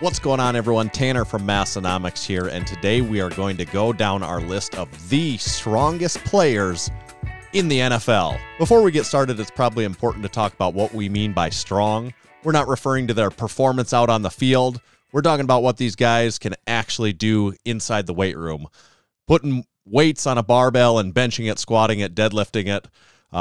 What's going on, everyone? Tanner from Massenomics here, and today we are going to go down our list of the strongest players in the NFL. Before we get started, it's probably important to talk about what we mean by strong. We're not referring to their performance out on the field. We're talking about what these guys can actually do inside the weight room. Putting weights on a barbell and benching it, squatting it, deadlifting it.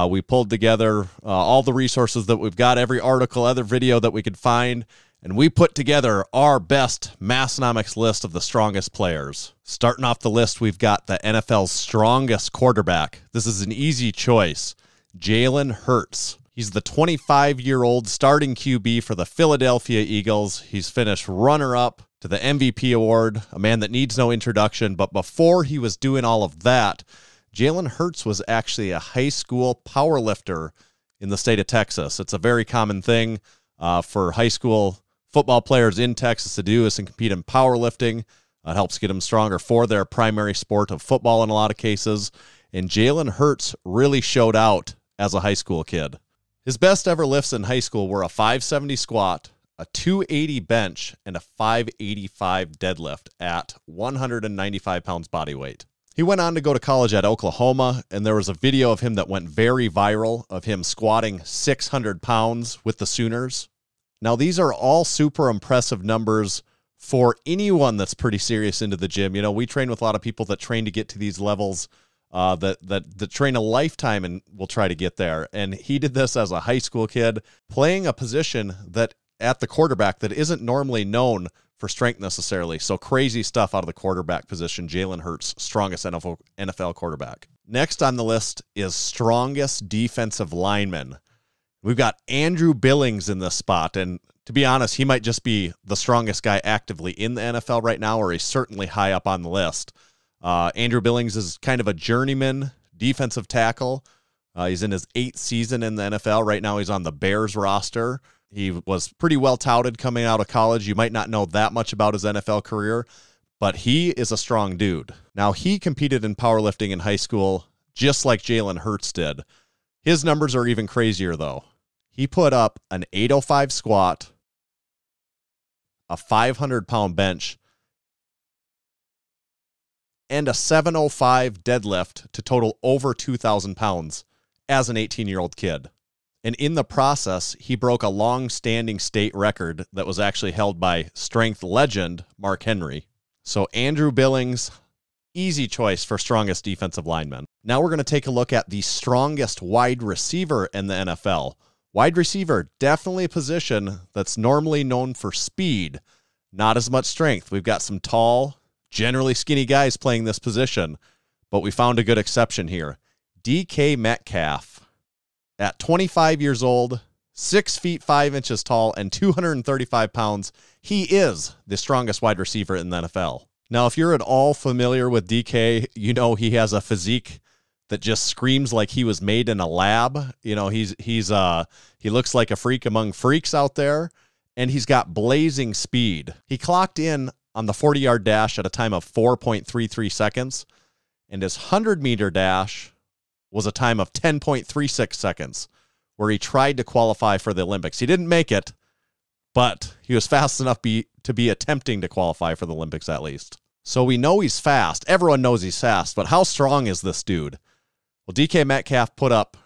We pulled together all the resources that we've got, every article, other video that we could find, and we put together our best Massenomics list of the strongest players. Starting off the list, we've got the NFL's strongest quarterback. This is an easy choice, Jaylen Herz. He's the 25-year-old starting QB for the Philadelphia Eagles. He's finished runner-up to the MVP award, a man that needs no introduction. But before he was doing all of that, Jaylen Herz was actually a high school powerlifter in the state of Texas. It's a very common thing for high school football players in Texas to do is to compete in powerlifting. It helps get them stronger for their primary sport of football in a lot of cases. And Jaylen Herz really showed out as a high school kid. His best ever lifts in high school were a 570 squat, a 280 bench, and a 585 deadlift at 195 pounds body weight. He went on to go to college at Oklahoma, and there was a video of him that went very viral of him squatting 600 pounds with the Sooners. Now, these are all super impressive numbers for anyone that's pretty serious into the gym. You know, we train with a lot of people that train to get to these levels, that train a lifetime and will try to get there. And he did this as a high school kid, playing a position that at the quarterback that isn't normally known for strength necessarily. So crazy stuff out of the quarterback position. Jaylen Herz, strongest NFL quarterback. Next on the list is strongest defensive lineman. We've got Andrew Billings in this spot, and to be honest, he might just be the strongest guy actively in the NFL right now, or he's certainly high up on the list. Andrew Billings is kind of a journeyman defensive tackle. He's in his 8th season in the NFL. Right now he's on the Bears roster. He was pretty well touted coming out of college. You might not know that much about his NFL career, but he is a strong dude. Now, he competed in powerlifting in high school just like Jaylen Herz did. His numbers are even crazier, though. He put up an 805 squat, a 500-pound bench, and a 705 deadlift to total over 2,000 pounds as an 18-year-old kid. And in the process, he broke a long-standing state record that was actually held by strength legend Mark Henry. So Andrew Billings, easy choice for strongest defensive lineman. Now we're going to take a look at the strongest wide receiver in the NFL. Wide receiver, definitely a position that's normally known for speed, not as much strength. We've got some tall, generally skinny guys playing this position, but we found a good exception here. DK Metcalf, at 25 years old, 6 feet 5 inches tall, and 235 pounds, he is the strongest wide receiver in the NFL. Now, if you're at all familiar with DK, you know he has a physique that just screams like he was made in a lab. You know, he looks like a freak among freaks out there, and he's got blazing speed. He clocked in on the 40-yard dash at a time of 4.33 seconds, and his 100-meter dash was a time of 10.36 seconds, where he tried to qualify for the Olympics. He didn't make it, but he was fast enough to be attempting to qualify for the Olympics at least. So we know he's fast. Everyone knows he's fast, but how strong is this dude? Well, DK Metcalf put up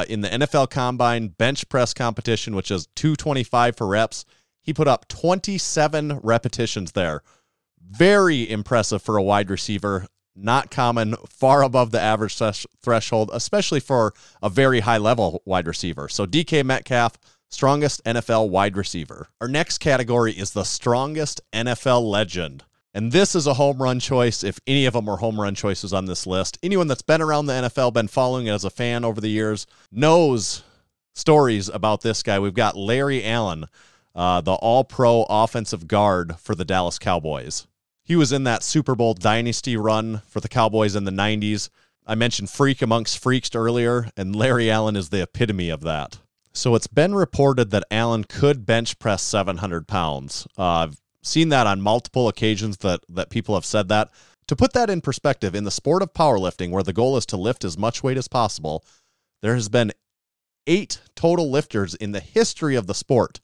in the NFL Combine bench press competition, which is 225 for reps. He put up 27 repetitions there. Very impressive for a wide receiver. Not common, far above the average threshold, especially for a very high-level wide receiver. So DK Metcalf, strongest NFL wide receiver. Our next category is the strongest NFL legend. And this is a home run choice, if any of them are home run choices on this list. Anyone that's been around the NFL, been following it as a fan over the years, knows stories about this guy. We've got Larry Allen, the all-pro offensive guard for the Dallas Cowboys. He was in that Super Bowl dynasty run for the Cowboys in the 90s. I mentioned freak amongst freaks earlier, and Larry Allen is the epitome of that. So it's been reported that Allen could bench press 700 pounds. I've seen that on multiple occasions that people have said that. To put that in perspective, in the sport of powerlifting, where the goal is to lift as much weight as possible, there has been 8 total lifters in the history of the sport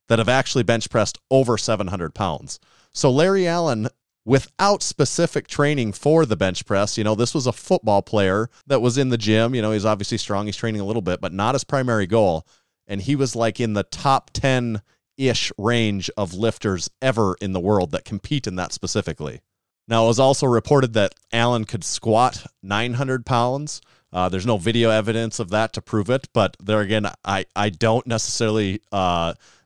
that have actually bench pressed over 700 pounds. So Larry Allen, without specific training for the bench press, this was a football player that was in the gym. He's obviously strong. He's training a little bit, but not his primary goal. And he was like in the top 10-ish range of lifters ever in the world that compete in that specifically. Now, it was also reported that Allen could squat 900 pounds. There's no video evidence of that to prove it, but there again, I don't necessarily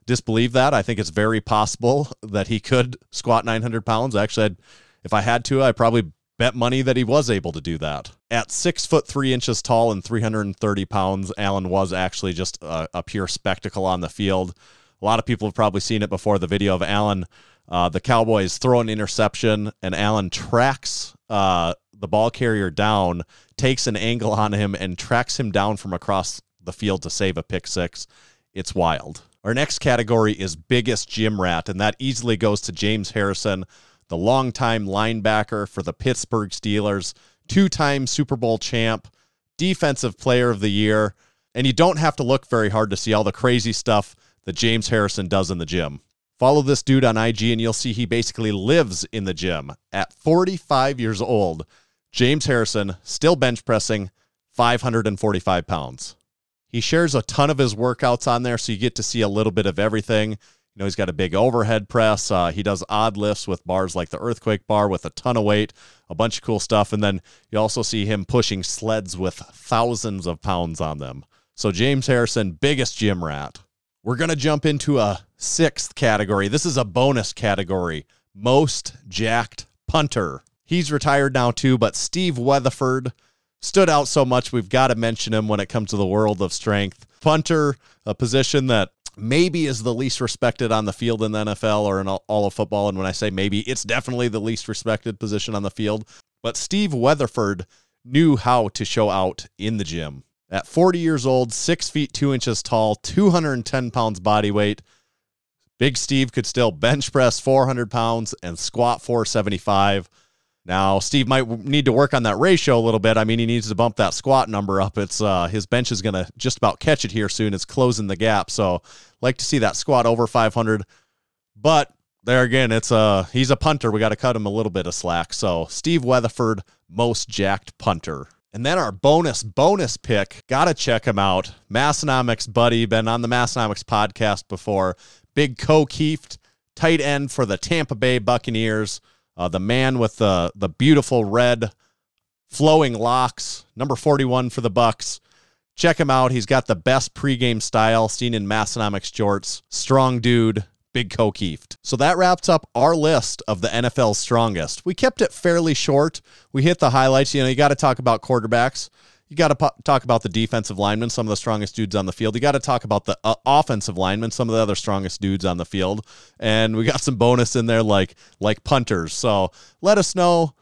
disbelieve that. I think it's very possible that he could squat 900 pounds. Actually, if I had to, I'd probably bet money that he was able to do that. At 6'3" tall and 330 pounds, Allen was actually just a pure spectacle on the field. A lot of people have probably seen it before, the video of Allen. The Cowboys throw an interception, and Allen tracks the ball carrier down, takes an angle on him, and tracks him down from across the field to save a pick six. It's wild. Our next category is biggest gym rat, and that easily goes to James Harrison, the longtime linebacker for the Pittsburgh Steelers, two-time Super Bowl champ, defensive player of the year, and you don't have to look very hard to see all the crazy stuff that James Harrison does in the gym. Follow this dude on IG, and you'll see he basically lives in the gym. At 45 years old, James Harrison still bench pressing 545 pounds. He shares a ton of his workouts on there, so you get to see a little bit of everything. He's got a big overhead press. He does odd lifts with bars like the earthquake bar with a ton of weight, a bunch of cool stuff. And then you also see him pushing sleds with thousands of pounds on them. So James Harrison, biggest gym rat. We're going to jump into a sixth category. This is a bonus category, most jacked punter. He's retired now too, but Steve Weatherford stood out so much, we've got to mention him when it comes to the world of strength. Punter, a position that maybe is the least respected on the field in the NFL or in all of football. And when I say maybe, it's definitely the least respected position on the field. But Steve Weatherford knew how to show out in the gym. At 40 years old, 6 feet 2 inches tall, 210 pounds body weight, Big Steve could still bench press 400 pounds and squat 475. Now, Steve might need to work on that ratio a little bit. I mean, he needs to bump that squat number up. It's his bench is going to just about catch it here soon. It's closing the gap. So, like to see that squat over 500. But there again, he's a punter. We got to cut him a little bit of slack. So, Steve Weatherford, most jacked punter. And then our bonus pick, got to check him out. Massenomics buddy, been on the Massenomics podcast before. Big O'Keefe, tight end for the Tampa Bay Buccaneers. The man with the beautiful red flowing locks, number 41 for the Bucs. Check him out. He's got the best pregame style seen in Massenomics jorts. Strong dude, Big O'Keefe. So that wraps up our list of the NFL's strongest. We kept it fairly short. We hit the highlights. You got to talk about quarterbacks. You got to talk about the defensive linemen, some of the strongest dudes on the field. You got to talk about the offensive linemen, some of the other strongest dudes on the field. And we got some bonus in there like punters. So let us know,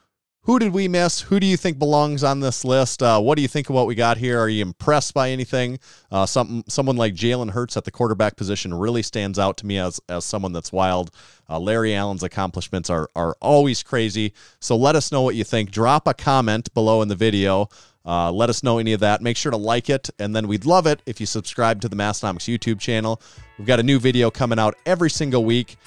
who did we miss? Who do you think belongs on this list? What do you think of what we got here? Are you impressed by anything? Someone like Jaylen Herz at the quarterback position really stands out to me as someone that's wild. Larry Allen's accomplishments are always crazy. So let us know what you think. Drop a comment below in the video. Let us know any of that. Make sure to like it, and then we'd love it if you subscribe to the Massenomics YouTube channel. We've got a new video coming out every single week.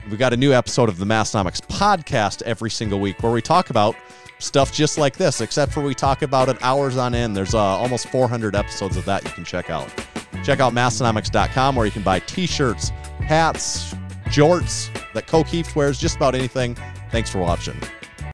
We've got a new episode of the Massenomics podcast every single week where we talk about stuff just like this, except for we talk about it hours on end. There's almost 400 episodes of that you can check out. Check out Massenomics.com where you can buy t-shirts, hats, jorts that O'Keefe wears, just about anything. Thanks for watching.